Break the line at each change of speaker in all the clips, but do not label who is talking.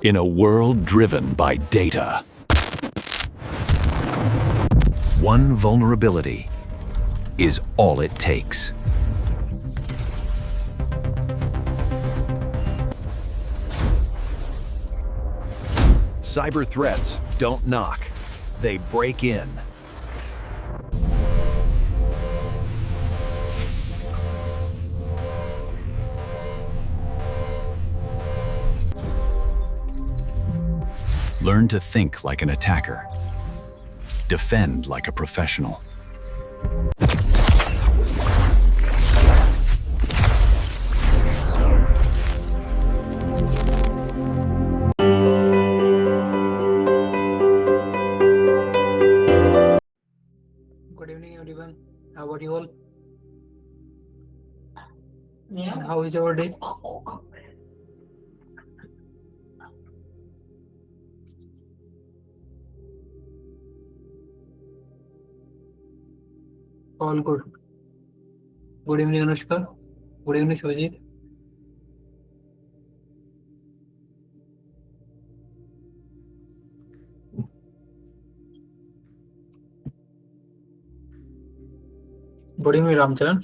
In a world driven by data, one vulnerability is all it takes. Cyber threats don't knock, they break in. Learn to think like an attacker. Defend like a professional.
Good evening, everyone. How are you all?
Yeah.
And how is your day? All good. Good evening, Anushka. Good evening, Sujit. Good evening, Ramcharan.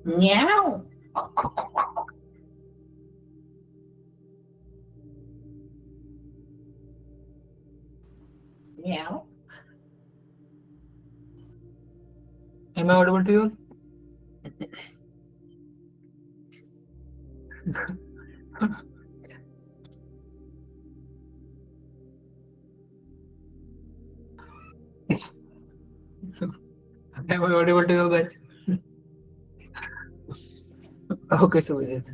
Meow. Meow.
Am I audible to you all? Am I audible to you guys? Okay, Sujit.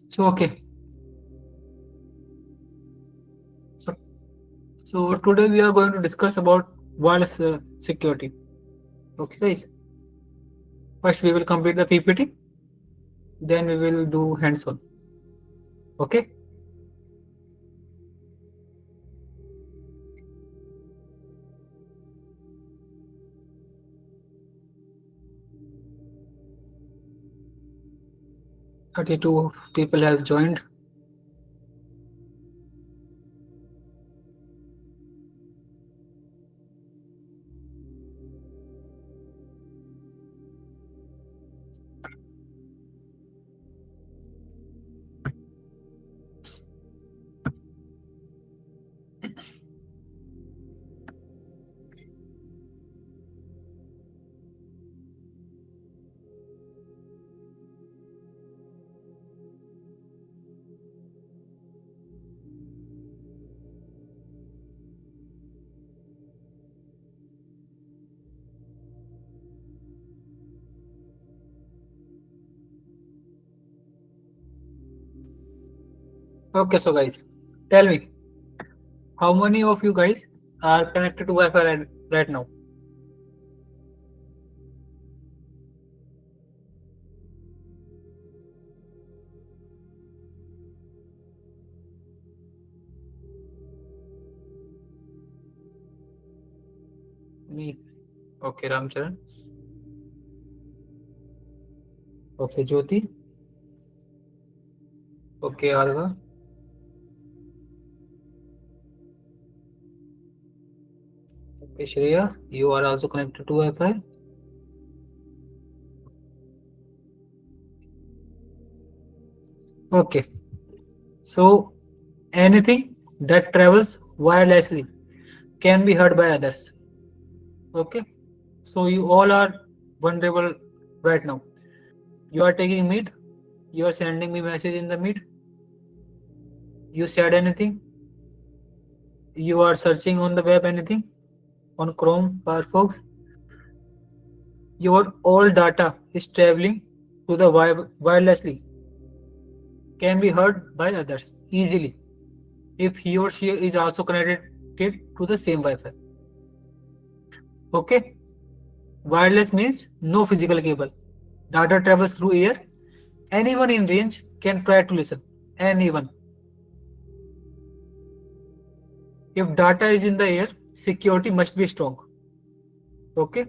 So okay. So today we are going to discuss about wireless security. Okay, guys. First we will complete the PPT. Then we will do hands-on. Okay. Two people have joined. Okay, so guys, tell me, how many of you guys are connected to Wi-Fi right now? Me. Okay, Ramcharan. Okay, Jyoti. Okay, Arga. Okay, Shreya, you are also connected to Wi-Fi. Okay, so anything that travels wirelessly can be heard by others. Okay, so you all are vulnerable right now. You are taking meet, you are sending me message in the meet, you said anything, you are searching on the web anything, on Chrome, Firefox, your all data is traveling to the wirelessly, can be heard by others easily if he or she is also connected to the same Wi-Fi. Okay, wireless means no physical cable. Data travels through air. Anyone in range can try to listen. Anyone. If data is in the air, security must be strong. Okay,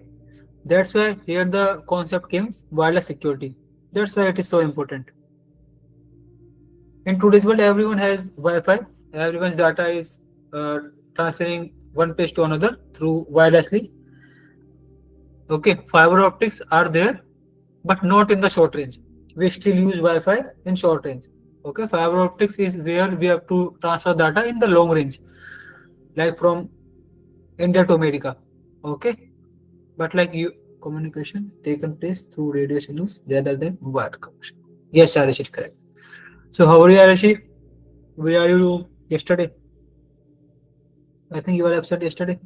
that's why here the concept comes wireless security. That's why it is so important. In today's world, everyone has Wi-Fi. Everyone's data is transferring one place to another through wirelessly. Okay, fiber optics are there, but not in the short range. We still use Wi-Fi in short range. Okay, fiber optics is where we have to transfer data in the long range, like from India to America. Okay, but like you communication taken place through radio signals rather than wire connection. Yes, Arishi, correct. So how are you, Arishi? Where are you yesterday? I think you were absent yesterday.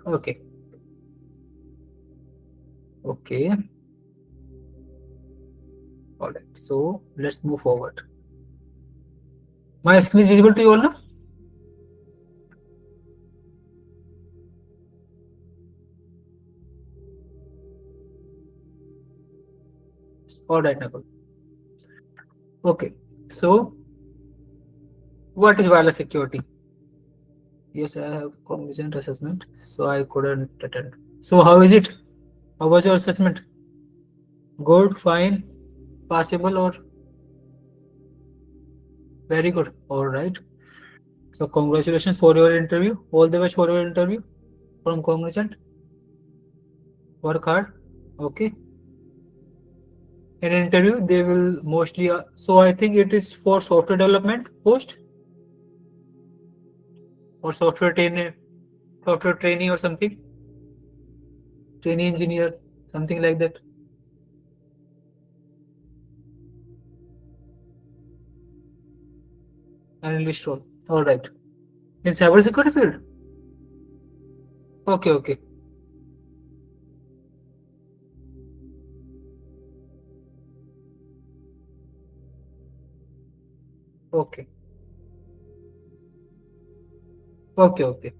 Okay. Okay. All right. So let's move forward. My screen is visible to you all now? All right, Nakul. Okay. So what is wireless security? Yes, I have cognizant assessment, so I couldn't attend. So how is it? How was your assessment? Good, fine, passable, or very good? All right. So congratulations for your interview. All the best for your interview from Cognizant. Work hard. Okay. In an interview, they will mostly. So I think it is for software development post or software trainee or something. Trainee engineer, something like that. Analyst role. All right. In cybersecurity field. Okay. Okay. Okay. Okay. Okay.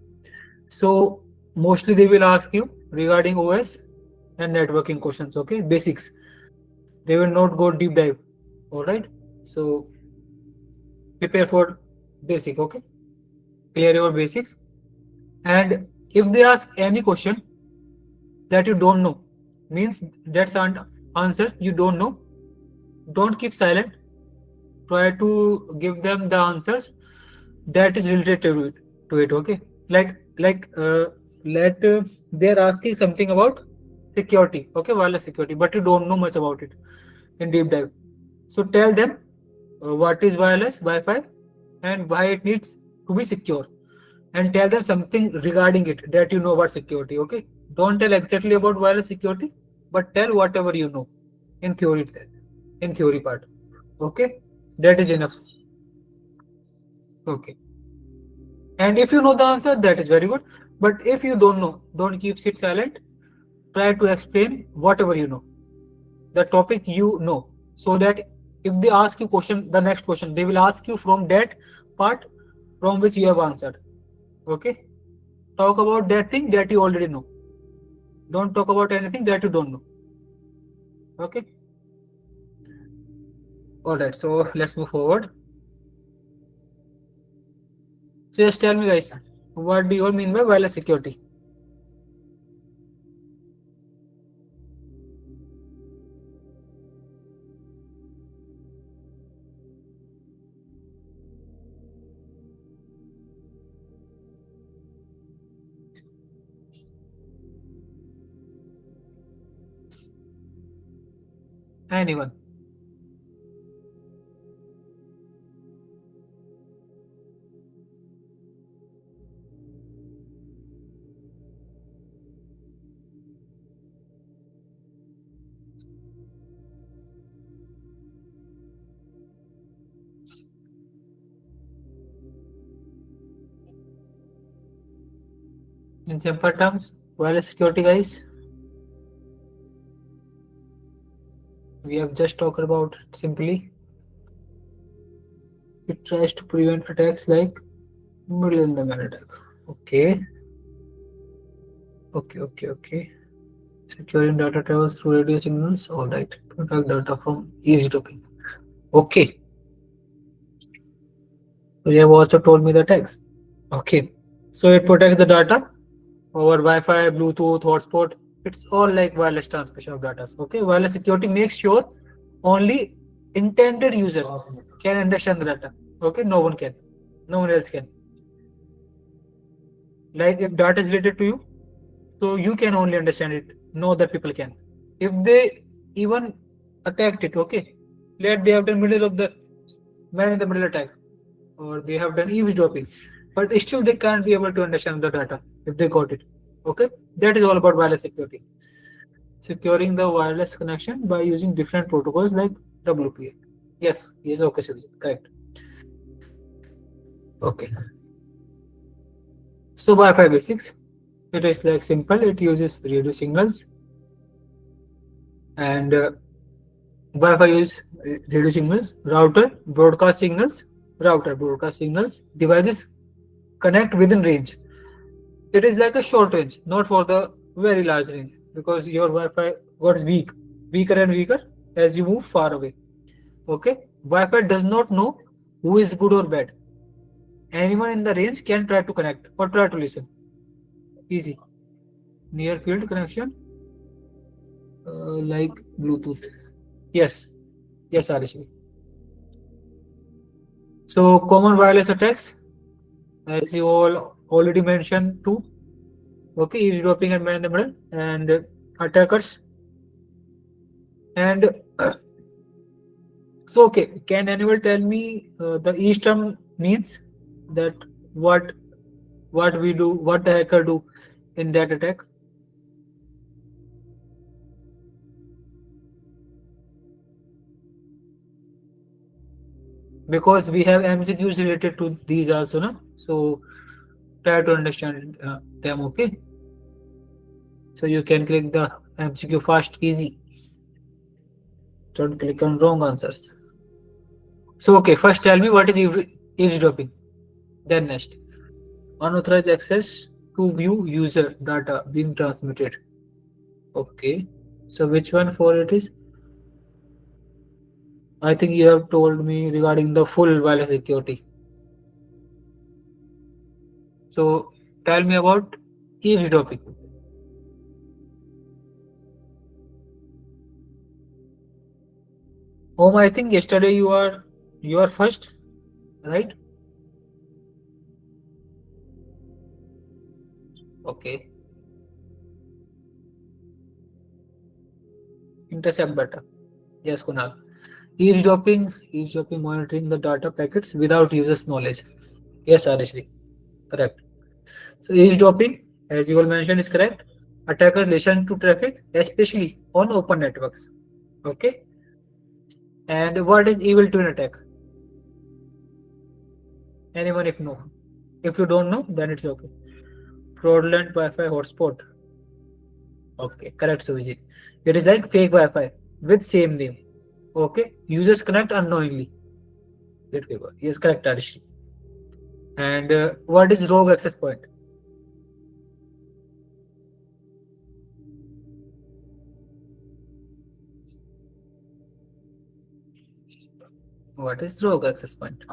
So mostly they will ask you regarding OS and networking questions. Okay, basics. They will not go deep dive. All right. So prepare for basic. Okay, clear your basics. And if they ask any question that you don't know, means that's an answer you don't know, don't keep silent. Try to give them the answers that is related to it. Okay, let they're asking something about security. Okay, wireless security, but you don't know much about it in deep dive. So tell them what is wireless Wi-Fi and why it needs to be secure, and tell them something regarding it that you know about security. Okay, don't tell exactly about wireless security, but tell whatever you know in theory, in theory part. Okay, that is enough. Okay, and if you know the answer, that is very good. But if you don't know, don't keep sit silent. Try to explain whatever you know, the topic you know, so that if they ask you question, the next question, they will ask you from that part from which you have answered. Okay, talk about that thing that you already know. Don't talk about anything that you don't know. Okay, all right, so let's move forward. So just tell me, guys, what do you all mean by wireless security? Anyone? In simple terms, wireless security, guys, we have just talked about it simply. It tries to prevent attacks like middle in the man attack. Okay, okay. Securing data travels through radio signals. All right. Protect data from eavesdropping. Okay. So you have also told me the text. Okay. So it protects the data over Wi-Fi, Bluetooth, hotspot. It's all like wireless transmission of data. Okay. Wireless security makes sure only intended user can understand the data. Okay. No one can. No one else can. Like if data is related to you, so you can only understand it. No other people can. If they even attacked it, okay, let they have done middle of the man in the middle attack, or they have done eavesdropping, but still they can't be able to understand the data if they got it. Okay, that is all about wireless security. Securing the wireless connection by using different protocols like WPA. Yes, okay, Sujit, correct. Okay. So Wi-Fi basics. It is like simple. It uses radio signals, and Wi-Fi uses radio signals. Router broadcast signals. Devices connect within range. It is like a short range, not for the very large range, because your Wi-Fi got weaker and weaker as you move far away. Okay, Wi-Fi does not know who is good or bad. Anyone in the range can try to connect or try to listen. Easy. Near field connection, like Bluetooth. Yes, Arishvi. So common wireless attacks, as you all already mentioned too. Okay, eavesdropping and man in the middle, and attackers. And so okay, can anyone tell me the each term means that what we do, what the hacker do in that attack? Because we have MCQs related to these also, no? So try to understand them, okay? So you can click the MCQ fast, easy. Don't click on wrong answers. So okay, first tell me what is eavesdropping. Then next, unauthorized access to view user data being transmitted. Okay, so which one for it is? I think you have told me regarding the full wireless security. So tell me about eavesdropping. I think yesterday you are first, right? Okay. Intercept better. Yes, Kunal. Eavesdropping monitoring the data packets without user's knowledge. Yes, Arishri. Correct. So eavesdropping, as you all mentioned, is correct. Attackers listen to traffic, especially on open networks. Okay. And what is evil twin attack? Anyone if no? If you don't know, then it's okay. Fraudulent Wi-Fi hotspot. Okay, correct, Suvijit. It is like fake Wi-Fi with same name. Okay, users connect unknowingly. Yes, correct, Arishi. And what is rogue access point? What is rogue access point?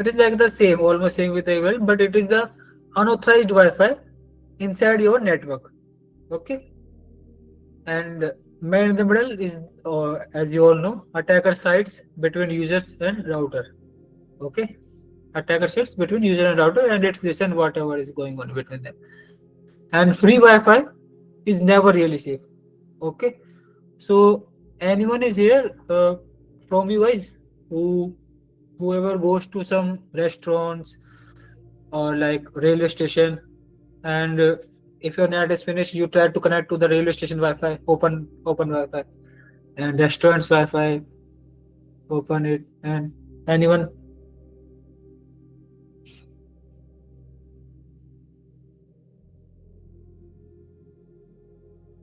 It is like the same, almost same with the evil, but it is the unauthorized Wi-Fi inside your network. Okay. And man in the middle is, as you all know, attacker sites between users and router. Okay. Attacker sits between user and router, and it's listen whatever is going on between them. And free Wi-Fi is never really safe. Okay, so anyone is here from you guys whoever goes to some restaurants or like railway station, and if your net is finished, you try to connect to the railway station Wi-Fi, open Wi-Fi, and restaurants Wi-Fi, open it, and anyone.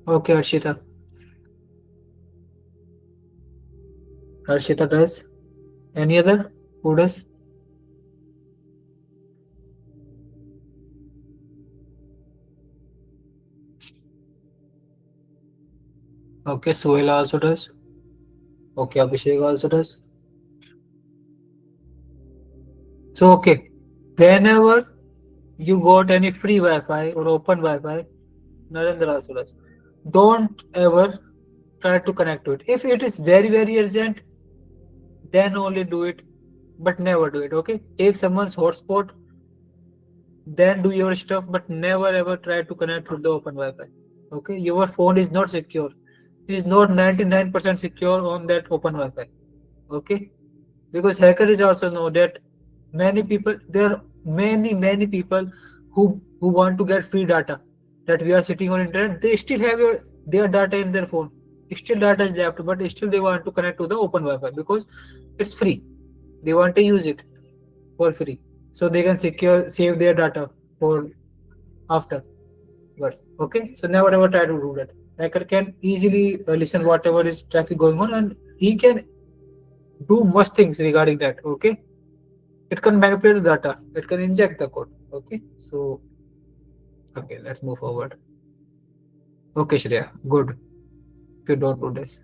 Okay, Harshita does. Any other who does? Okay, Sohela also does. Okay, Abhishek also does. So okay, whenever you got any free Wi-Fi or open Wi-Fi, Narendra also does. Don't ever try to connect to it. If it is very urgent, then only do it, but never do it. Okay, take someone's hotspot, then do your stuff, but never ever try to connect to the open Wi-Fi. Okay, your phone is not secure. It is not 99% secure on that open Wi-Fi. Okay, because hackers also know that there are many people who want to get free data, that we are sitting on internet, they still have their data in their phone, still data is left, but still they want to connect to the open Wi-Fi because it's free, they want to use it for free, so they can save their data for afterwards. Okay, so never ever try to do that. Hacker can easily listen whatever is traffic going on, and he can do much things regarding that. Okay, it can manipulate the data, it can inject the code. Okay, so okay, let's move forward. Okay, Shreya, good, if you don't do this.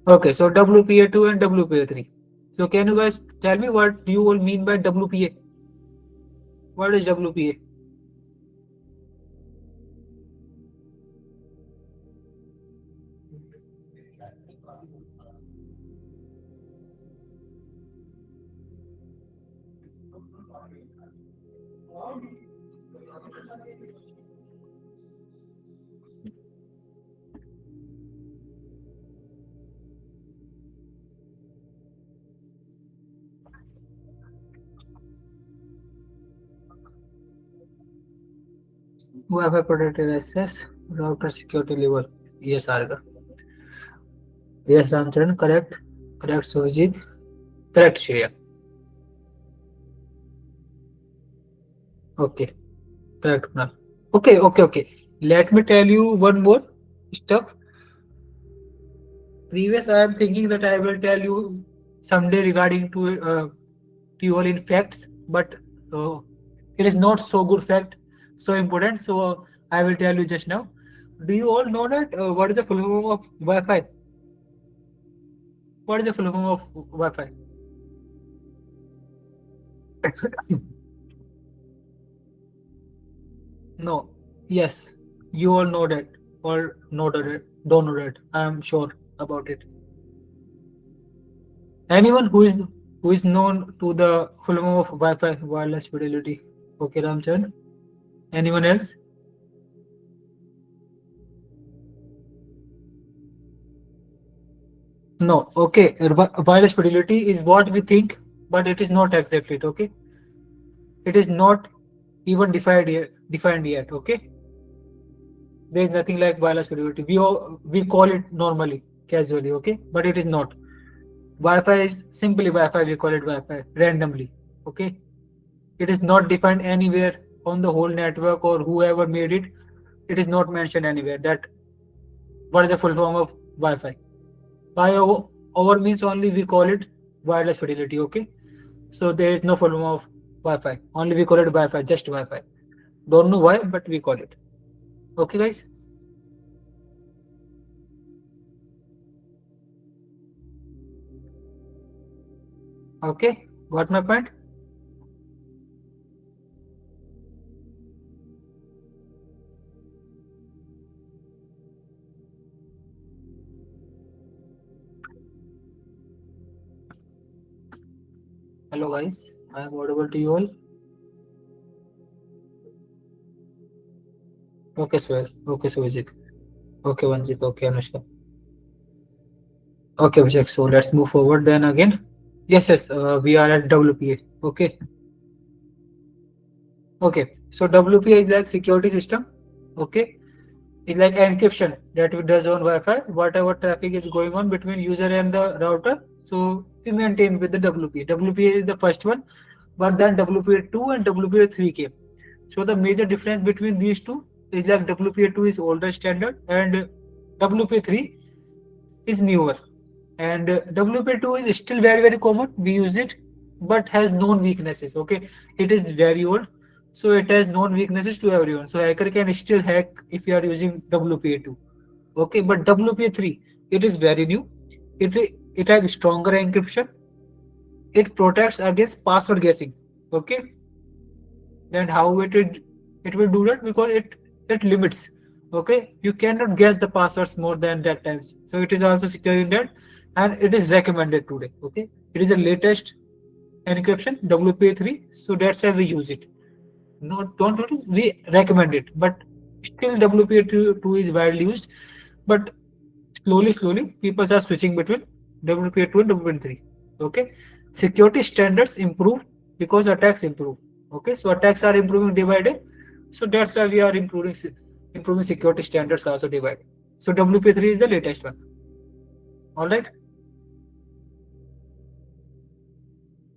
Okay, so WPA2 and WPA3. So can you guys tell me what you all mean by WPA? What is WPA? Wi-Fi protected access, router security level. Yes, Arga. Yes, Ramcharan, correct. Correct, Sojit. Correct, Shreya. Okay, correct, Kunal. Okay. Let me tell you one more stuff. Previous, I am thinking that I will tell you someday regarding to you all in facts, but uh, it is not so good fact, so important. So I will tell you just now. Do you all know that what is the full form of Wi-Fi? What is the full form of Wi-Fi? No. Yes. You all know that. Or know that. Don't know that. I am sure about it. Anyone who is known to the full form of Wi-Fi, wireless fidelity. Okay, Ramcharan. Anyone else? No. Okay. Wireless fidelity is what we think, but it is not exactly it. Okay. It is not even defined yet. Okay. There is nothing like wireless fidelity. We call it normally, casually. Okay, but it is not. Wi-Fi is simply Wi-Fi. We call it Wi-Fi randomly. Okay. It is not defined anywhere on the whole network or whoever made it. It is not mentioned anywhere that what is the full form of Wi-Fi. By over means only we call it wireless fidelity. Okay. So there is no full form of Wi-Fi. Only we call it Wi-Fi, just Wi-Fi. Don't know why, but we call it. Okay, guys. Okay, got my point? Hello, guys. I am audible to you all. Okay, Swell. Okay, Suvijit. Okay, Vanjit. Okay, Anushka. Okay, Abhishek. So let's move forward then again. Yes. We are at WPA. Okay. Okay. So WPA is like security system. Okay. It's like encryption that it does on Wi-Fi. Whatever traffic is going on between user and the router, so we maintain with the WPA. WPA is the first one, but then WPA2 and WPA3 came. So the major difference between these two is like WPA2 is older standard and WPA3 is newer. And WPA2 is still very common. We use it, but has known weaknesses. Okay, it is very old, so it has known weaknesses to everyone. So hacker can still hack if you are using WPA2. Okay, but WPA3 it is very new. It has stronger encryption. It protects against password guessing. Okay, then how it will do that, because it limits. Okay, you cannot guess the passwords more than that times, so it is also secure in that, and it is recommended today. Okay, it is the latest encryption WPA3, so that's why we use it. No, don't do it, we recommend it, but still WPA2 is widely used, but slowly people are switching between WPA2 and WPA3. Okay, security standards improve because attacks improve. Okay, so attacks are improving day by day, so that's why we are improving security standards also day by day. So WPA3 is the latest one. All right.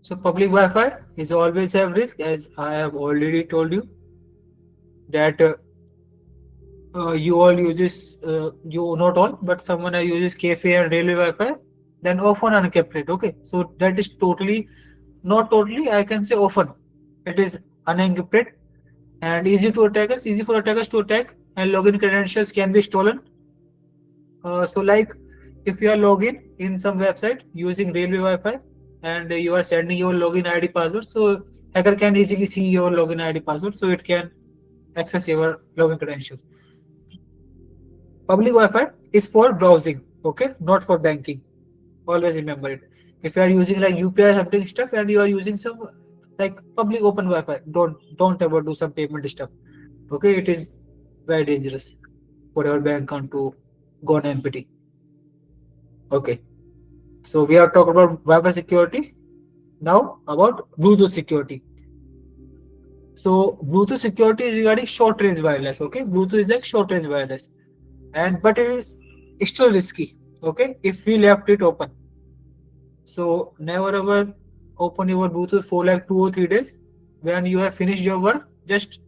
So public Wi-Fi is always have risk, as I have already told you that you all uses you not all, but someone uses cafe and railway Wi-Fi, then often unencrypted. Okay, so that is totally, not totally, I can say often it is unencrypted and easy to attackers, easy for attackers to attack, and login credentials can be stolen. So like if you are login in some website using railway Wi-Fi and you are sending your login ID password, so hacker can easily see your login ID password, so it can access your login credentials. Public Wi-Fi is for browsing, okay, not for banking. Always remember it. If you are using like UPI something stuff and you are using some like public open Wi-Fi, don't ever do some payment stuff. Okay, it is very dangerous for your bank account to go on empty. Okay, so we are talking about Wi-Fi security. Now about Bluetooth security. So Bluetooth security is regarding short range wireless. Okay, Bluetooth is like short range wireless, and but it is still risky. Okay, if we left it open. So never ever open your Bluetooth for like 2 or 3 days. When you have finished your work, just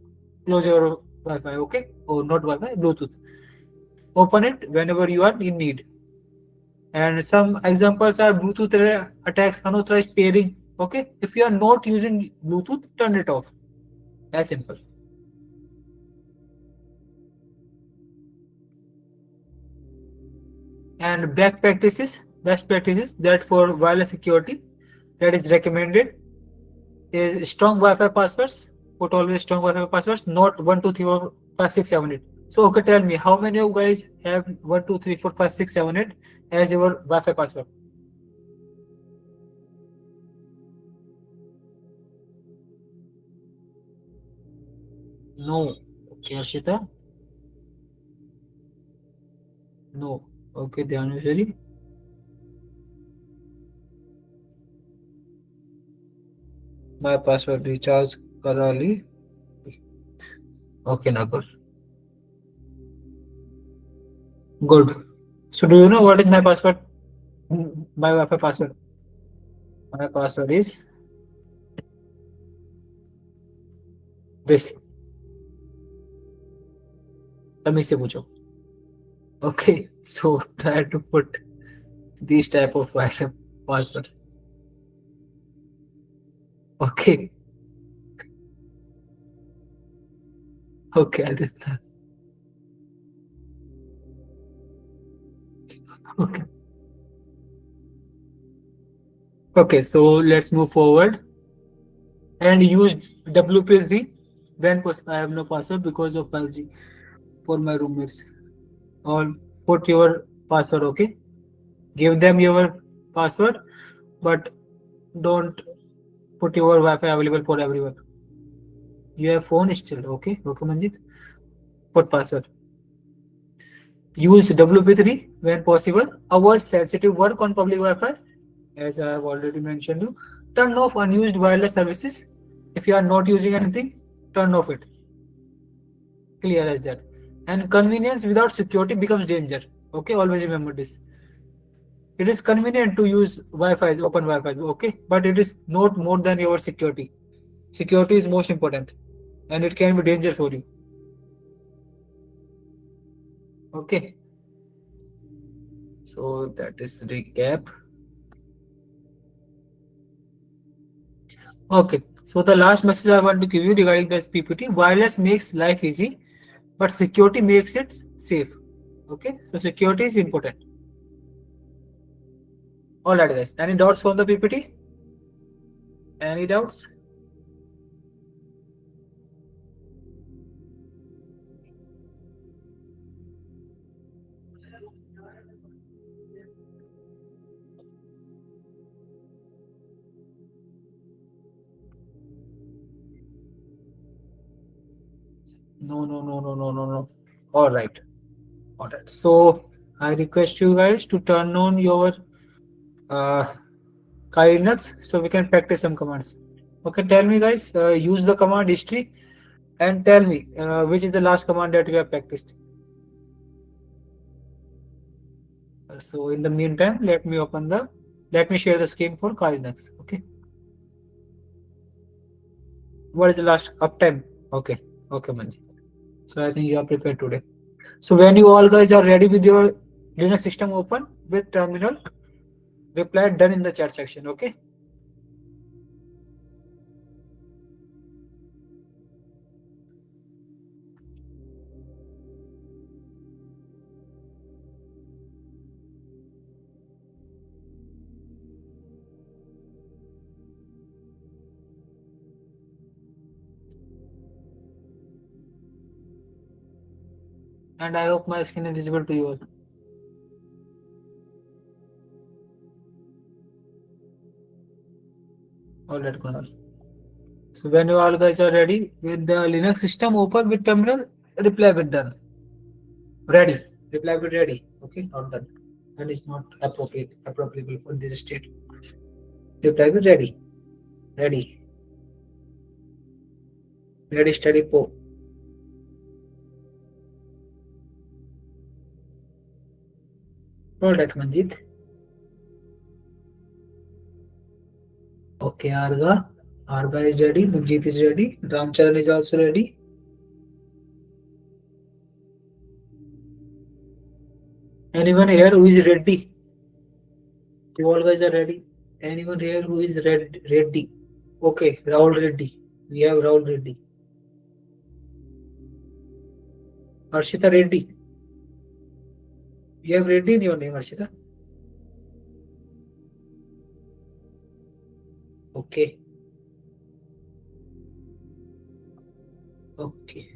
close your Wi-Fi. Okay, or not Wi-Fi, Bluetooth. Open it whenever you are in need. And some examples are Bluetooth attacks, unauthorized pairing. Okay, if you are not using Bluetooth, turn it off. As simple. And best practices that for wireless security that is recommended is strong Wi-Fi passwords. Put always strong Wi-Fi passwords, not 1 2 3 4 5 6 7 8. So okay, tell me how many of you guys have 1 2 3 4 5 6 7 8 as your Wi-Fi password? No. Okay, Arshita. No. Okay, Dhyanashwari. My password recharge Karali. Okay, Nakul. Good. So do you know what is my password? My Wi-Fi password. My password is this. तमीज से पूछो. Okay, so try to put these type of passwords. Okay. Okay, I did that. Okay. Okay, so let's move forward and use WPA3 when I have no password because of 5G for my roommates. Or put your password, okay? Give them your password, but don't put your Wi-Fi available for everyone. You have phone still, okay? Okay, Manjit? Put password. Use WP3 when possible. Avoid sensitive work on public Wi-Fi, as I have already mentioned you. Turn off unused wireless services. If you are not using anything, turn off it. Clear as that. And convenience without security becomes danger. Okay, always remember this. It is convenient to use Wi-Fi, open Wi-Fi, okay, but it is not more than your security. Security is most important, and it can be danger for you. Okay, so that is recap. Okay, so the last message I want to give you regarding this PPT: wireless makes life easy, but security makes it safe. Okay, so security is important. All right, guys. Any doubts from the PPT? Any doubts? No, no, no, no, no, no, no. All right. All right. So I request you guys to turn on your uh, kindness so we can practice some commands. Okay, tell me, guys. Use the command history and tell me which is the last command that we have practiced. So in the meantime, let me share the scheme for kindness. Okay. What is the last uptime? Okay. Okay, Manji. So I think you are prepared today. So when you all guys are ready with your Linux system open with terminal, reply done in the chat section. Okay. And I hope my screen is visible to you all. All right, Kunal. So when you all guys are ready with the Linux system open with terminal, reply with done. Ready. Reply with ready. Okay, not done. That is not applicable for this state. Reply with ready. Ready. Ready, steady, po. All right, Manjit. Okay, Arga. Arga is ready. Manjit is ready. Ramcharan is also ready. Anyone here who is ready? You all guys are ready? Anyone here who is ready? Okay, Rahul Reddy. We have Rahul Reddy. Arshita Reddy. You have Reddy in your name, Arshita? Okay. Okay.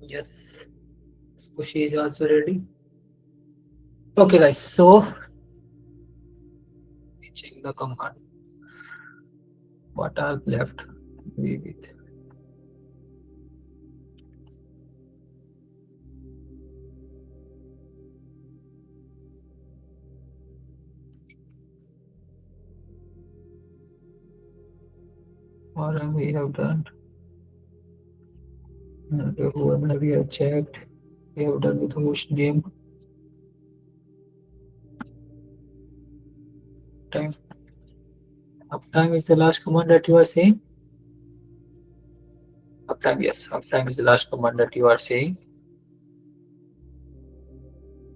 Yes. Squishy is also ready. Okay, guys. So check the command. What are left? With what we have done. Whoever we have checked, we have done with host name. Time. Uptime is the last command that you are saying. Uptime, yes. Uptime is the last command that you are saying.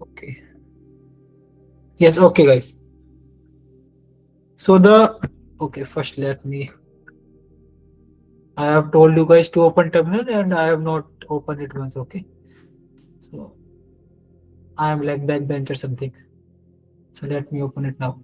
Okay. Yes. Okay, guys. So okay. First, let me. I have told you guys to open terminal and I have not opened it once. Okay. So I am like backbench or something. So let me open it now.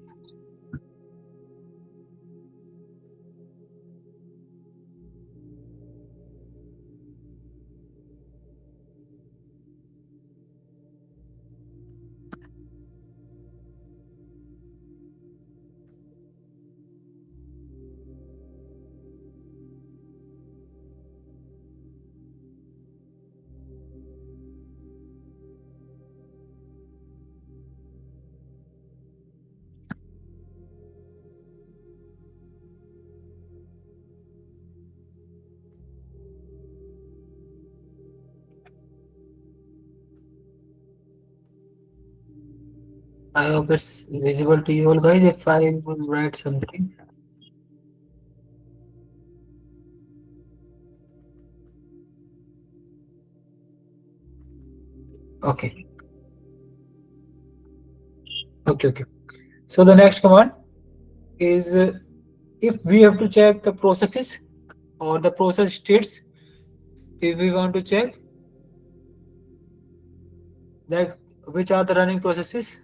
I hope it's visible to you all guys if I will write something. Okay. Okay. So the next command is if we have to check the processes or the process states, if we want to check that which are the running processes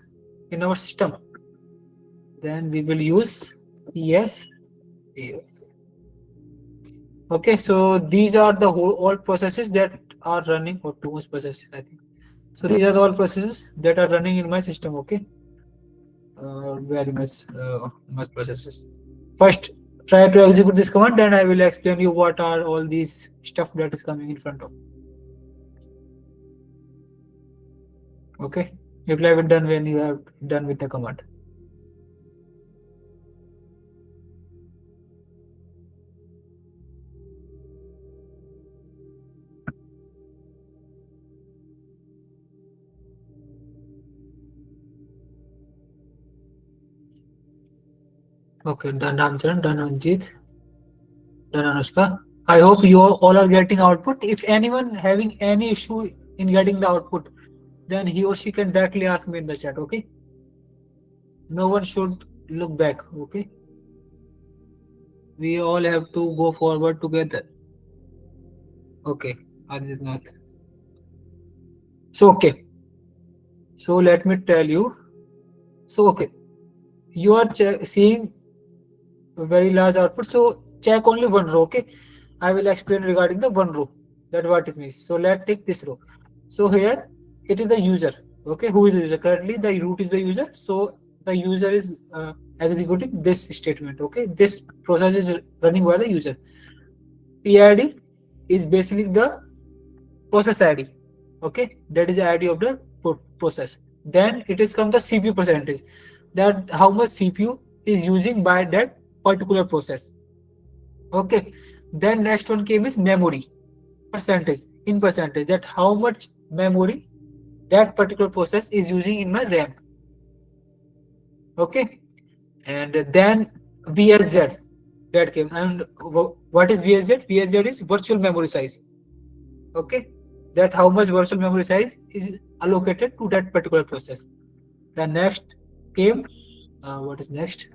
in our system, then we will use yes. Okay, so these are the whole all processes that are running, or too much processes I think. So these are the all processes that are running in my system. Okay, very much processes. First, try to execute this command, then I will explain you what are all these stuff that is coming in front of. Okay, it will have it done when you have done with the command. Okay, done Ramcharan, done Anjit, done Anushka. I hope you all are getting output. If anyone having any issue in getting the output, then he or she can directly ask me in the chat. Okay, no one should look back. Okay, we all have to go forward together. Okay, Aditnath. So okay, so let me tell you. So okay, you are seeing a very large output. So check only one row. Okay, I will explain regarding the one row, that what it means. So let's take this row. So here it is the user. Okay, who is the user? Currently the root is the user. So the user is executing this statement. Okay, this process is running by the user. PID is basically the process ID. Okay, that is the ID of the process. Then it is come the CPU percentage, that how much CPU is using by that particular process. Okay, then next one came is memory percentage, in percentage, that how much memory that particular process is using in my RAM. Okay, and then VSZ, that came. And what is VSZ? VSZ is virtual memory size. Okay, that how much virtual memory size is allocated to that particular process. The next came, what is next?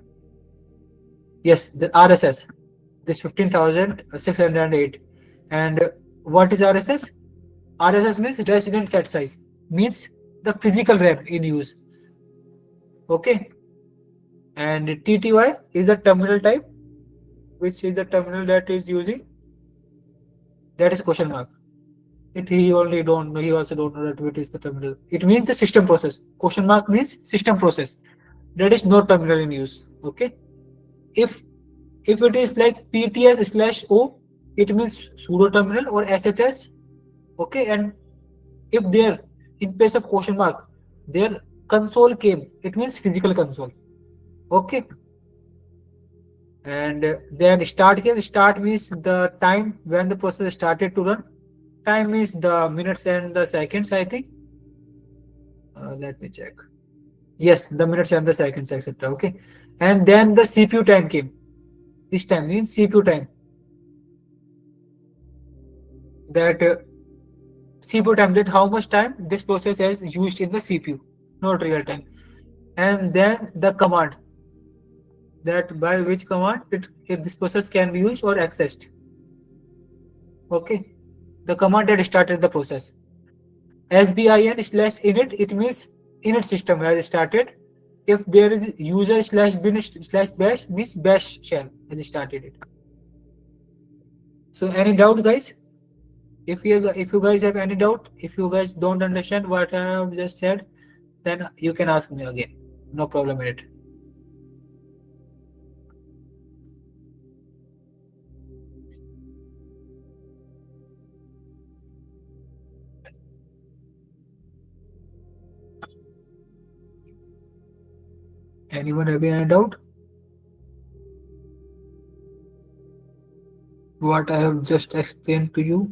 Yes, the RSS, this 15,608. And what is RSS? RSS means resident set size, means the physical RAM in use. Okay, and TTY is the terminal type, which is the terminal that is using, that is question mark. He only don't know, he also don't know that it is the terminal. It means the system process. Question mark means system process. That is no terminal in use. Okay. If it is like PTS/O, it means pseudo terminal or SHS. Okay, and if there in place of question mark their console came, it means physical console. Okay. And then start came. Start means the time when the process started to run. Time is the minutes and the seconds, I think. Let me check. Yes, the minutes and the seconds, etc. Okay, and then the CPU time came. This time means CPU time. That CPU time, that how much time this process has used in the CPU, not real time. And then the command, that by which command if this process can be used or accessed. Okay, the command that started the process. SBIN/init, it means init system has started. If there is user/bin/bash, means bash shell has started it. So any doubt, guys? If you guys have any doubt, if you guys don't understand what I have just said, then you can ask me again. No problem in it. Anyone have any doubt? What I have just explained to you,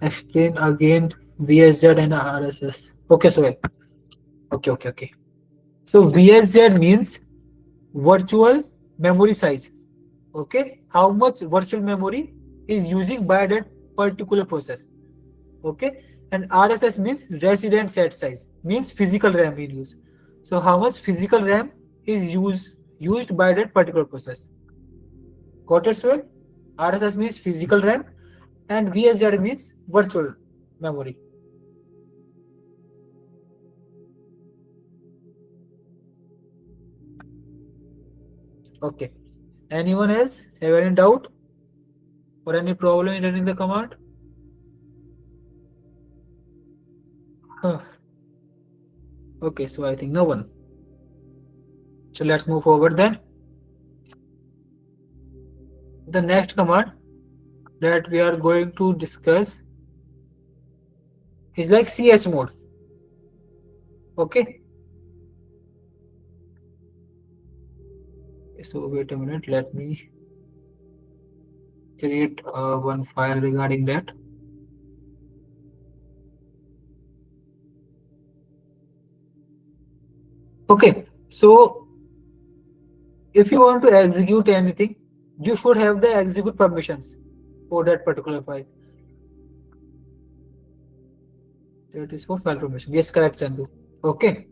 explain again VSZ and RSS. Okay, so okay. So VSZ means virtual memory size. Okay, how much virtual memory is using by that particular process. Okay, and RSS means resident set size, means physical RAM in use. So how much physical RAM is used by that particular process. Got it, well? RSS means physical RAM and VSZ means virtual memory. Okay. Anyone else have any doubt or any problem in running the command? Okay, so I think no one. So let's move forward then. The next command that we are going to discuss is like chmod. Okay. So wait a minute, let me create one file regarding that. Okay, so if you want to execute anything, you should have the execute permissions for that particular file. That is for file permission. Yes, correct, Chandu. Okay.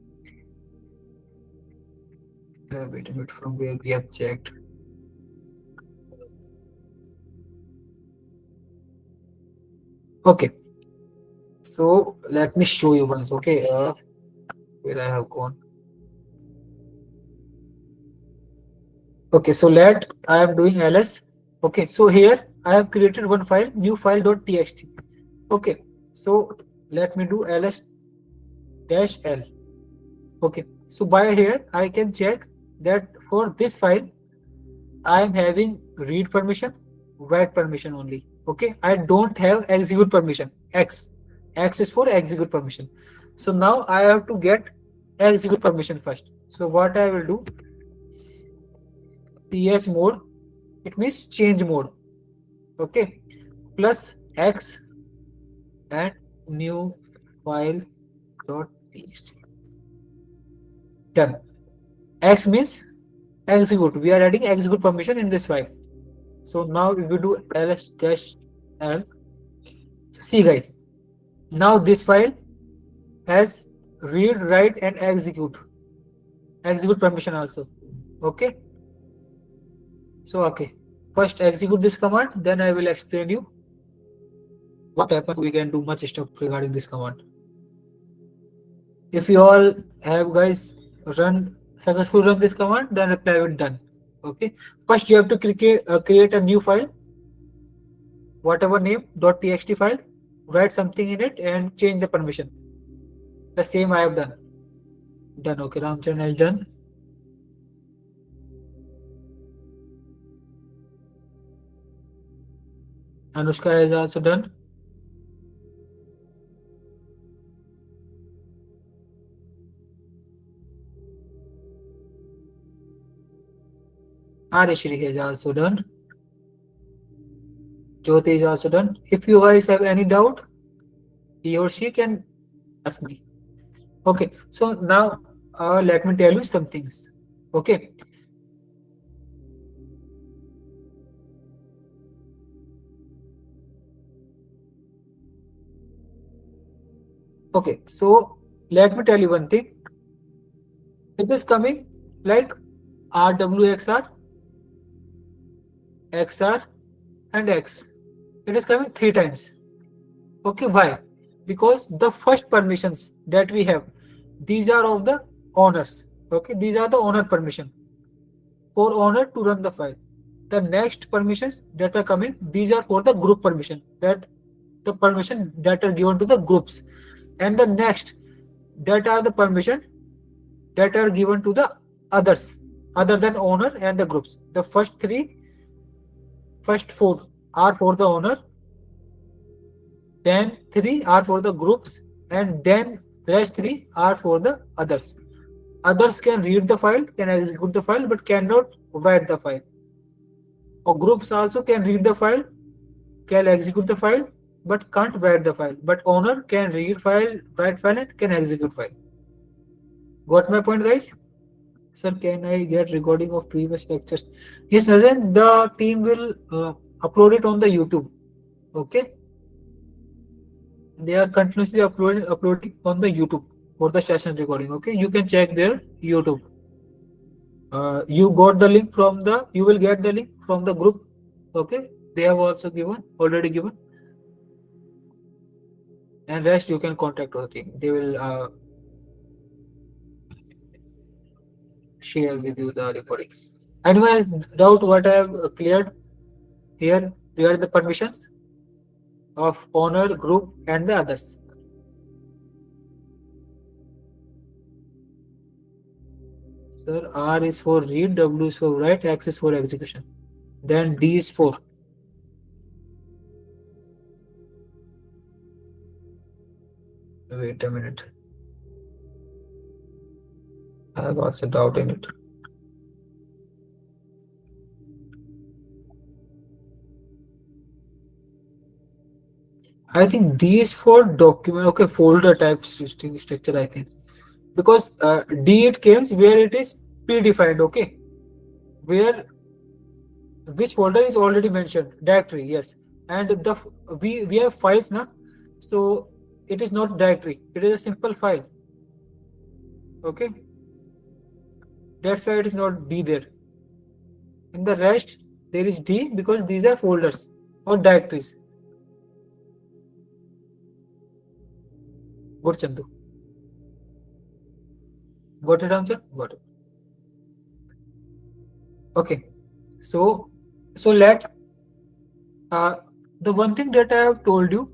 Wait a minute, from where we have checked. Okay. So let me show you once. Okay. Where I have gone. Okay, so I am doing ls. Okay, so here I have created one file, new file.txt. Okay, so let me do ls-l. Okay, so by here I can check that for this file I am having read permission, write permission only. Okay, I don't have execute permission. X is for execute permission. So now I have to get execute permission first. So what I will do, chmod, it means change mode. Okay, plus x and new file.txt. Done. X means execute. We are adding execute permission in this file. So now if we do ls-l, see guys, now this file has read, write and execute permission also. Okay, so okay, first execute this command, then I will explain you what happens. We can do much stuff regarding this command. If you all have guys successfully run this command, then reply with done. Okay, first you have to create a new file, whatever name .txt file, write something in it and change the permission. The same I have done. Okay, Ramcharan has done. Anushka has also done. Arishri has also done. Jyoti is also done. If you guys have any doubt, he or she can ask me. Okay, so now let me tell you some things. Okay. Okay, so let me tell you one thing. It is coming like RWXR, XR and X. It is coming 3 times. Okay, why? Because the first permissions that we have, these are of the owners. Okay, these are the owner permission for owner to run the file. The next permissions that are coming, these are for the group permission, that the permission that are given to the groups. And the next, that are the permission that are given to the others other than owner and the groups. The first 4 are for the owner, then 3 are for the groups, and then rest 3 are for the others. Others can read the file, can execute the file, but cannot write the file. Or groups also can read the file, can execute the file, but can't write the file. But owner can read file, write file, and can execute file. Got my point, guys? Sir, can I get recording of previous lectures? Yes, then the team will upload it on the YouTube. Okay. They are continuously uploading on the YouTube for the session recording. Okay, you can check their YouTube. You got the link from the. You will get the link from the group. Okay, they have also already given, and rest you can contact our team. They will share with you the recordings. Anyone has doubt what I have cleared here regarding the permissions of owner, group, and the others? Sir, R is for read, W is for write, X is for execution. Then D is for. Wait a minute. I have also doubt in it. I think D is for document. Okay, folder type structure. I think because D it comes where it is predefined. Okay, where which folder is already mentioned, directory. Yes, and the we have files now, so it is not directory. It is a simple file. Okay, that's why it is not D there. In the rest there is D because these are folders or directories. Good, Chandu. Got it, Ramchan? Got it. Okay. So let the one thing that I have told you,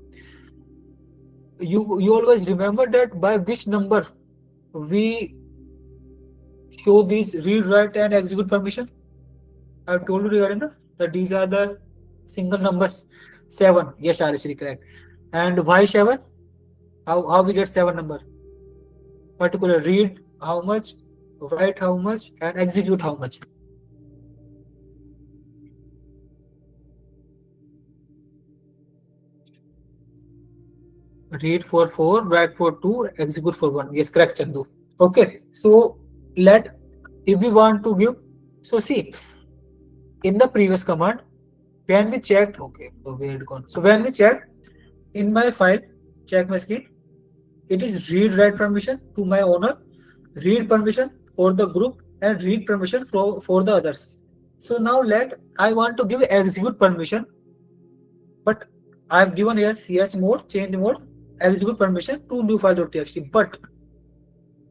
you always remember that by which number we show these read, write, and execute permission. I have told you regarding that these are the single numbers. 7. Yes, RSC correct. And why 7? How we get 7 number? Particular read how much, write how much, and execute how much. Read for 4, write for 2, execute for 1. Yes, correct, Chandu. Okay, so if we want to give, so see, in the previous command, when we checked, okay, so where it gone? So when we checked in my file, check my screen, it is read write permission to my owner, read permission for the group, and read permission for the others. So now I want to give execute permission, but I have given here chmod, change mode, execute permission to new file.txt, but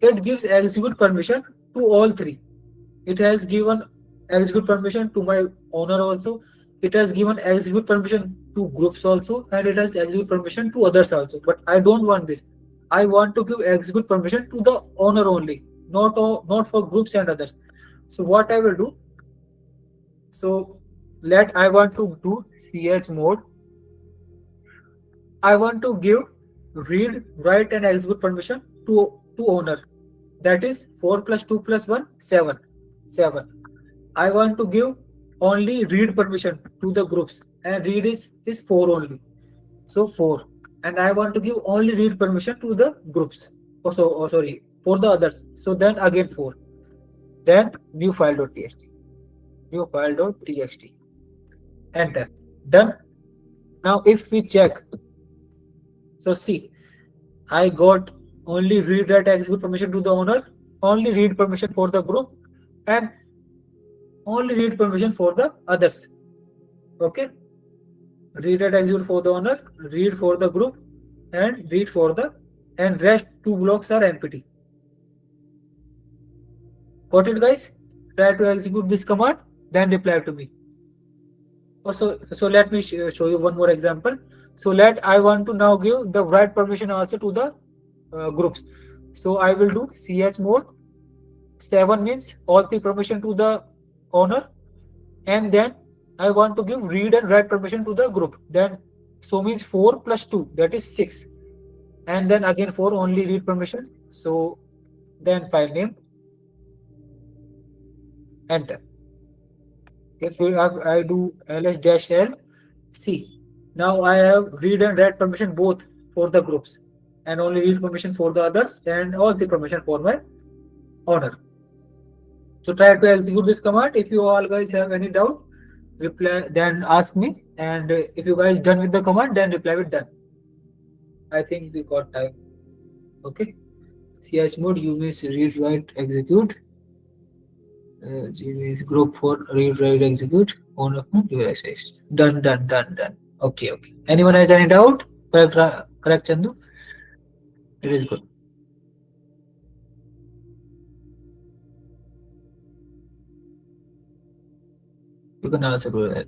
it gives execute permission to all three. It has given execute permission to my owner also. It has given execute permission to groups also, and it has execute permission to others also. But I don't want this. I want to give execute permission to the owner only, not for groups and others. So what I will do? So I want to do chmod. I want to give read, write, and execute permission to owner. That is 4 plus 2 plus 1, 7. 7. I want to give only read permission to the groups, and read is 4 only. So 4. And I want to give only read permission to the groups. Sorry, for the others. So then again 4. Then new file.txt. New file.txt. Enter. Done. Now if we check, so see, I got only read, write, execute permission to the owner, only read permission for the group, and only read permission for the others. Okay, read, write, execute for the owner, read for the group, and read for the, and rest 2 blocks are empty. Got it, guys? Try to execute this command, then reply to me. So let me show you one more example. So I want to now give the write permission also to the groups. So I will do chmod 7 means all the permission to the owner, and then I want to give read and write permission to the group. Then so means 4 plus 2, that is 6, and then again 4 only read permission. So then file name, enter. If I do ls-l c, now I have read and write permission both for the groups, and only read permission for the others, and all the permission for my owner. So try to execute this command. If you all guys have any doubt, reply then ask me. And if you guys done with the command, then reply with done. I think we got time. Okay. chmod you means read write execute. G means group for read write execute on of devices. Done. Okay. Anyone has any doubt? Correct Chandu. It is good. You can also do that.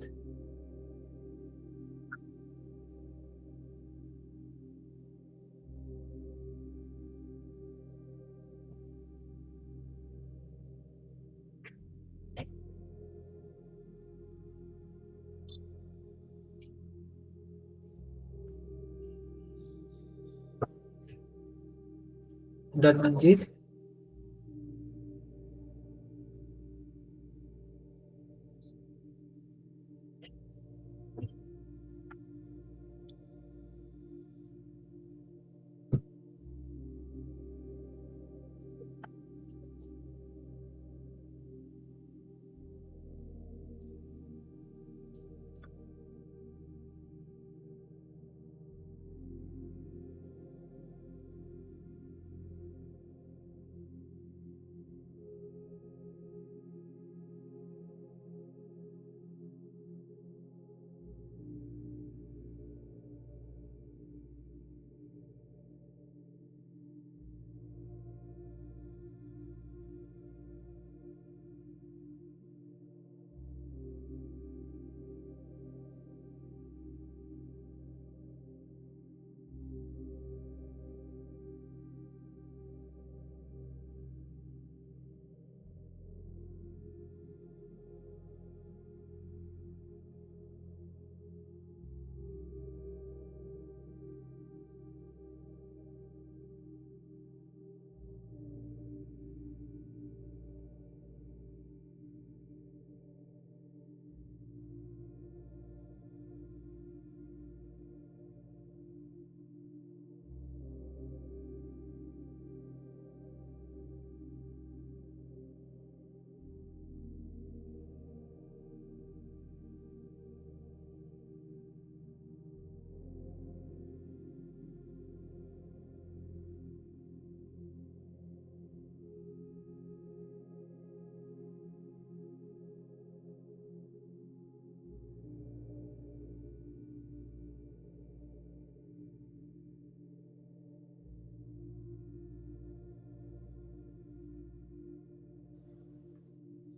Done Manjeet.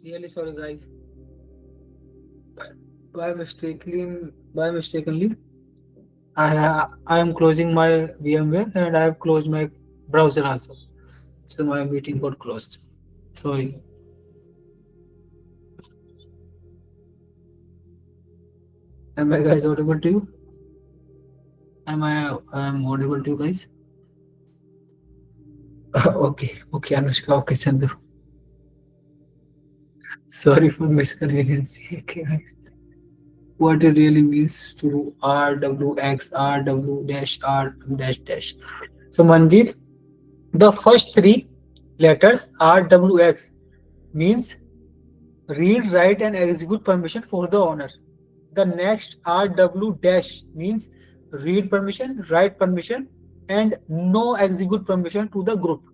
Really sorry guys. By mistakenly, I am closing my VMware and I have closed my browser also. So my meeting got closed. Sorry. Am I guys audible to you? Am audible to you guys? Okay, Anushka, okay, Chandu. Sorry for misconvenience. Okay, guys. What it really means to RWX, RW dash R dash dash. So Manjeet, the first three letters RWX means read, write, and execute permission for the owner. The next RW dash means read permission, write permission, and no execute permission to the group.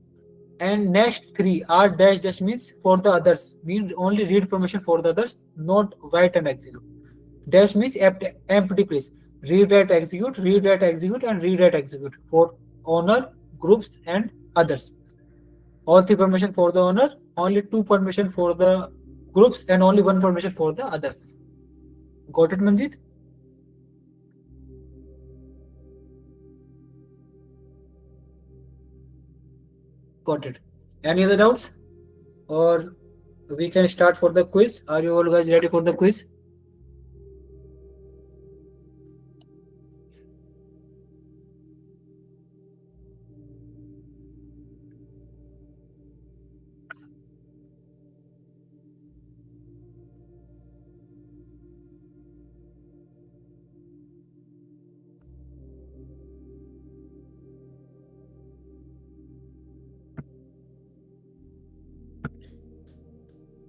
And next three R dash dash means for the others, means only read permission for the others, not write and execute. Dash means empty place. Read, write, execute, and read, write, execute for owner, groups, and others. All three permission for the owner, only two permission for the groups, and only one permission for the others. Got it, Manjit? Got it. Any other doubts? Or we can start for the quiz. Are you all guys ready for the quiz?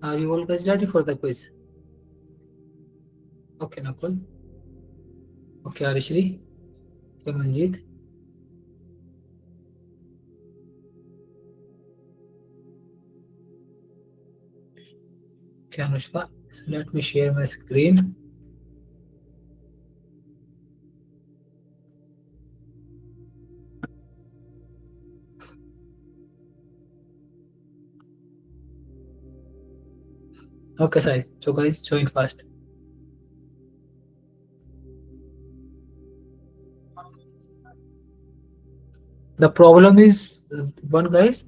Are you all guys ready for the quiz? Okay, Nakul. Okay, Arishri. Okay, Manjeet. Okay, Anushka. So let me share my screen. Okay, Sai. So guys, join fast. The problem is one, guys,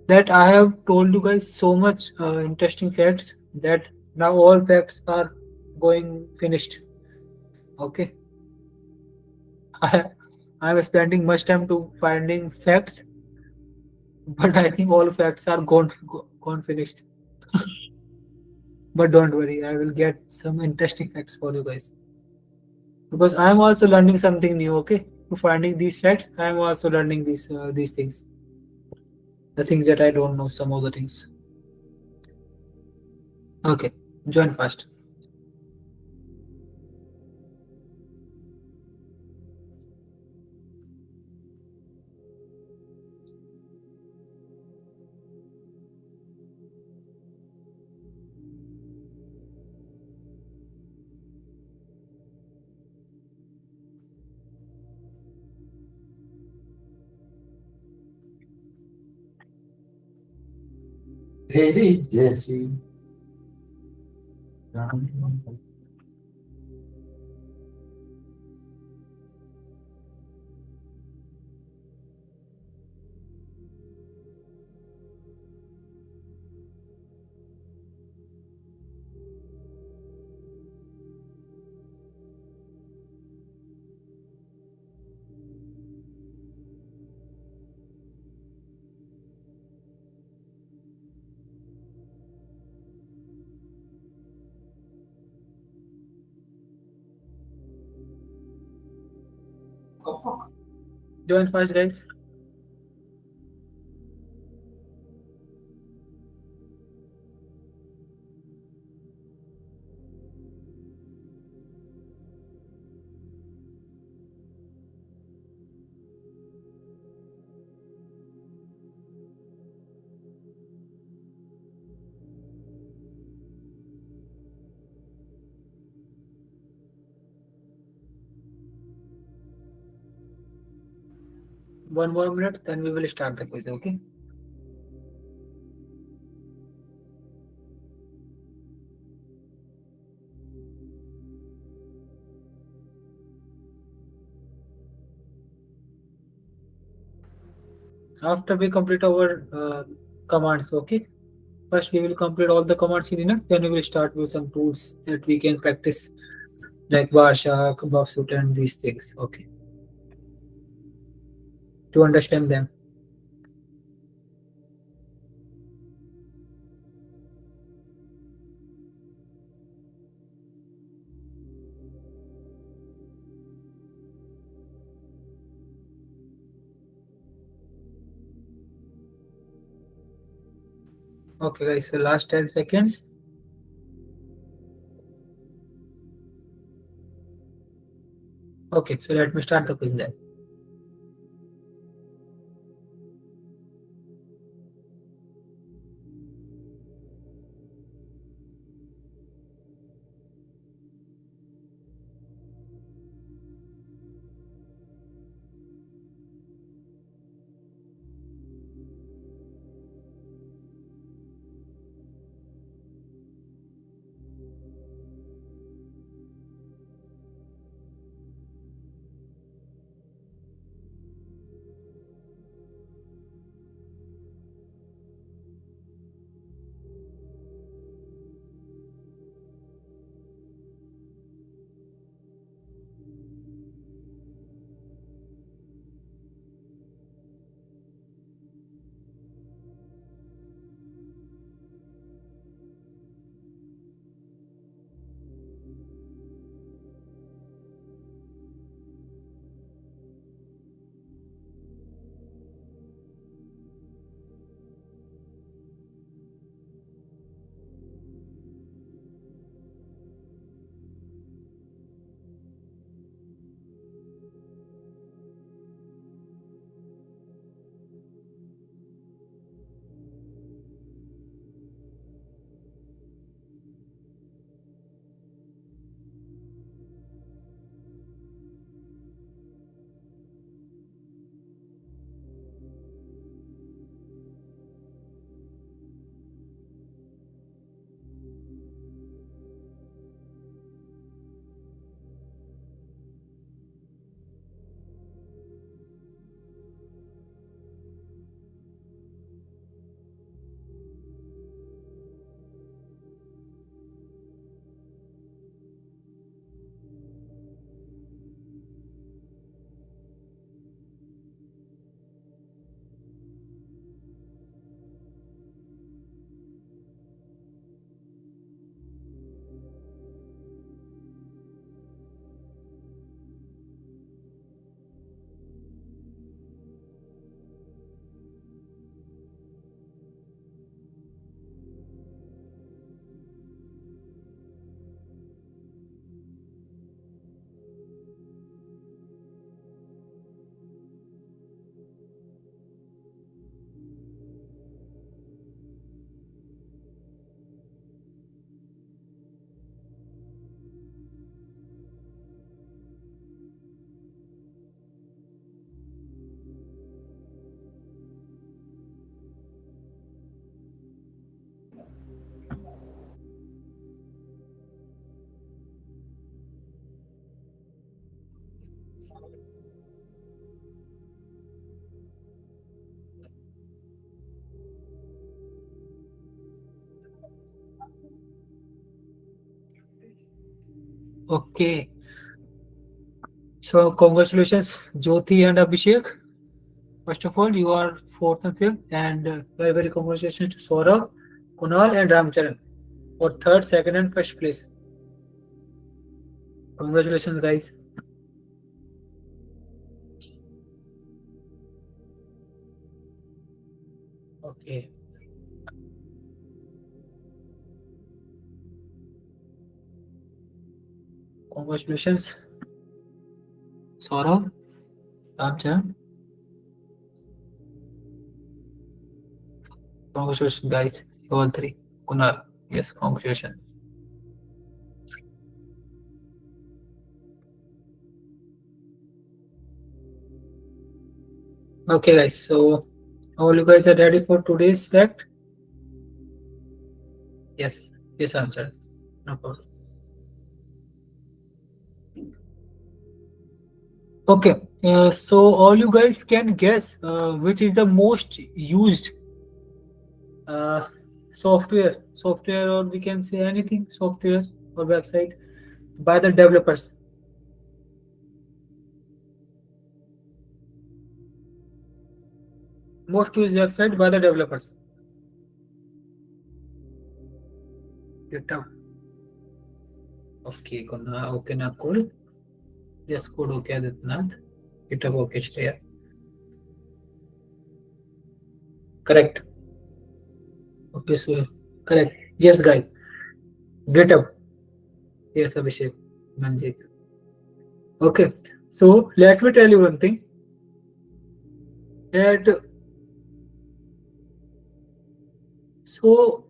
that I have told you guys so much interesting facts that now all facts are going finished. Okay, I I was spending much time to finding facts, but I think all facts are gone finished. But don't worry, I will get some interesting facts for you guys because I am also learning something new. Okay, to finding these facts, I am also learning these things, the things that I don't know, some of the things. Okay, join fast.
Hey, Jesse.
Join fast, guys. One more minute, then we will start the quiz. Okay. After we complete our commands, okay. First, we will complete all the commands in enough. Then we will start with some tools that we can practice, like Varsha, Buffsuit, and these things. Okay. To understand them. Okay, guys. So last 10 seconds. Okay. So let me start the quiz then. Okay. So congratulations, Jyoti and Abhishek. First of all, you are fourth and fifth, and very very congratulations to Saurabh, Kunal, and Ramcharan for third, second, and first place. Congratulations, guys. Okay. Congratulations, Saurabh, Ramcharan. Congratulations, guys. You all three. Kunal. Yes, congratulations. Okay, guys. So, all you guys are ready for today's fact? Yes. Yes, answer. No problem. Okay. So, all you guys can guess which is the most used uh, software, or we can say anything, software or website by the developers. Most used website by the developers. GitHub. Okay, okay, na code. Yes, code okay, Aditnath. GitHub okay, Shreya. Correct. Okay, so correct. Yes, guys. GitHub. Yes, Abhishek. Manjit. Okay, so let me tell you one thing. That so,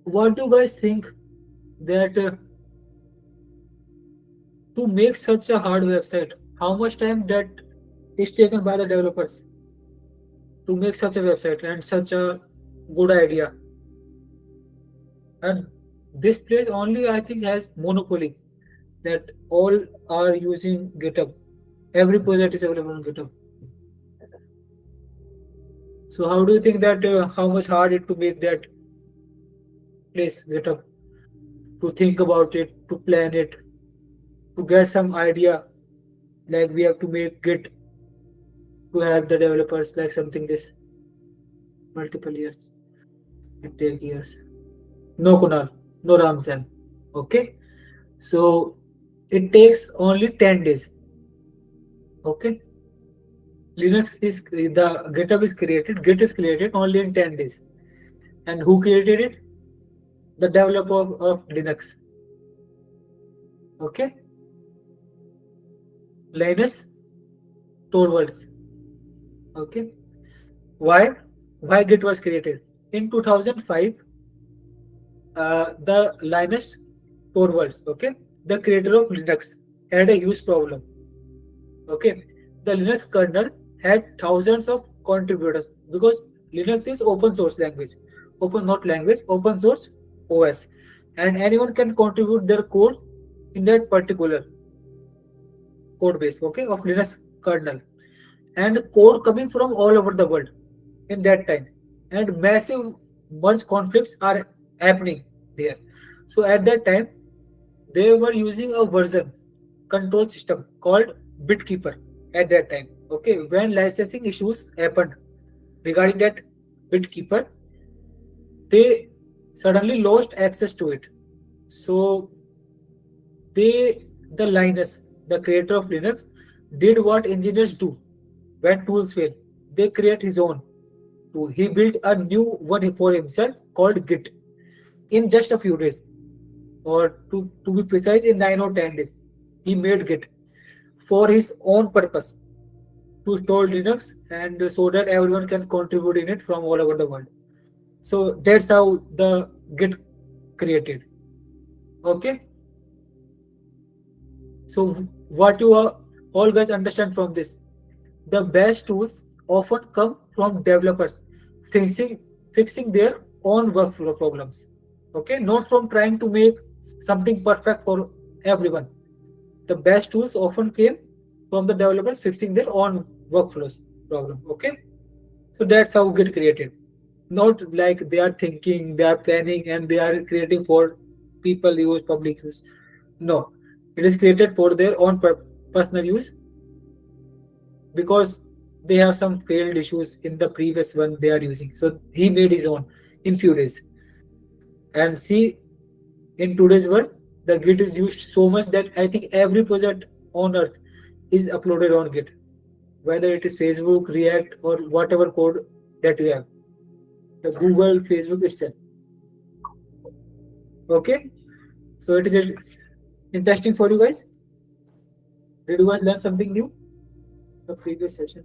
what do you guys think that to make such a hard website, how much time that is taken by the developers to make such a website and such a good idea? And this place only I think has monopoly, that all are using GitHub. Every project is available on GitHub. So how do you think that how much hard it to make that place GitHub? To think about it, to plan it, to get some idea, like we have to make Git to have the developers, like something this multiple years. It take years. No, Kunal, no, Ramjan. Okay, so it takes only 10 days. Okay, Linux is the GitHub is created. Git is created only in 10 days. And who created it? The developer of Linux. Okay, Linus Torvalds. Okay, why Git was created in 2005? The Linus Torvalds, okay, the creator of Linux, had a huge problem. Okay, the Linux kernel had thousands of contributors because Linux is open source language, open source OS, and anyone can contribute their code in that particular code base, okay, of Linux kernel, and code coming from all over the world in that time, and massive merge conflicts are happening there. So at that time, they were using a version control system called BitKeeper at that time. Okay, when licensing issues happened regarding that BitKeeper, they suddenly lost access to it. So the Linus, the creator of Linux, did what engineers do when tools fail. They create his own tool. He built a new one for himself called Git in just a few days, or to be precise, in 9 or 10 days. He made Git for his own purpose, to store Linux and so that everyone can contribute in it from all over the world. So that's how the Git created. Okay. So what you all guys understand from this? The best tools often come from developers fixing their own workflow problems. Okay, not from trying to make something perfect for everyone. The best tools often came from the developers fixing their own workflows problem. Okay, so that's how Git created. Not like they are thinking, they are planning, and they are creating for people use, public use. No, it is created for their own personal use, because they have some failed issues in the previous one they are using. So he made his own in few days. And see, in today's world, the Git is used so much that I think every project on earth is uploaded on Git, whether it is Facebook, React, or whatever code that you have, the Google, Facebook itself. Okay, so it is interesting for you guys. Did you guys learn something new? The previous session.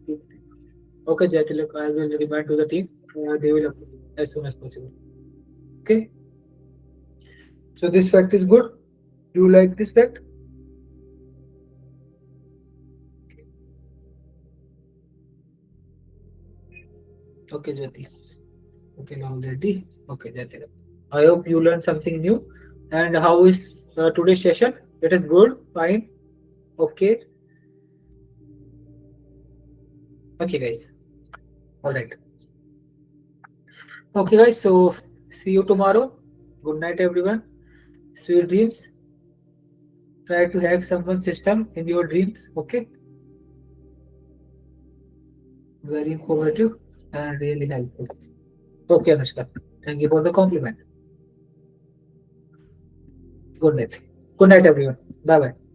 Okay, Jatilak, I will remind to the team. They will upload as soon as possible. Okay. So this fact is good. Do you like this fact? Okay, Jyoti. Okay, now ready. Okay, Jatilak. I hope you learned something new. And how is today's session? It is good, fine. Okay. Okay, guys. All right. Okay, guys. So see you tomorrow. Good night, everyone. Sweet dreams. Try to hack someone's system in your dreams. Okay. Very informative and really helpful. Okay, Anushka. Thank you for the compliment. Good night. Good night, everyone. Bye bye.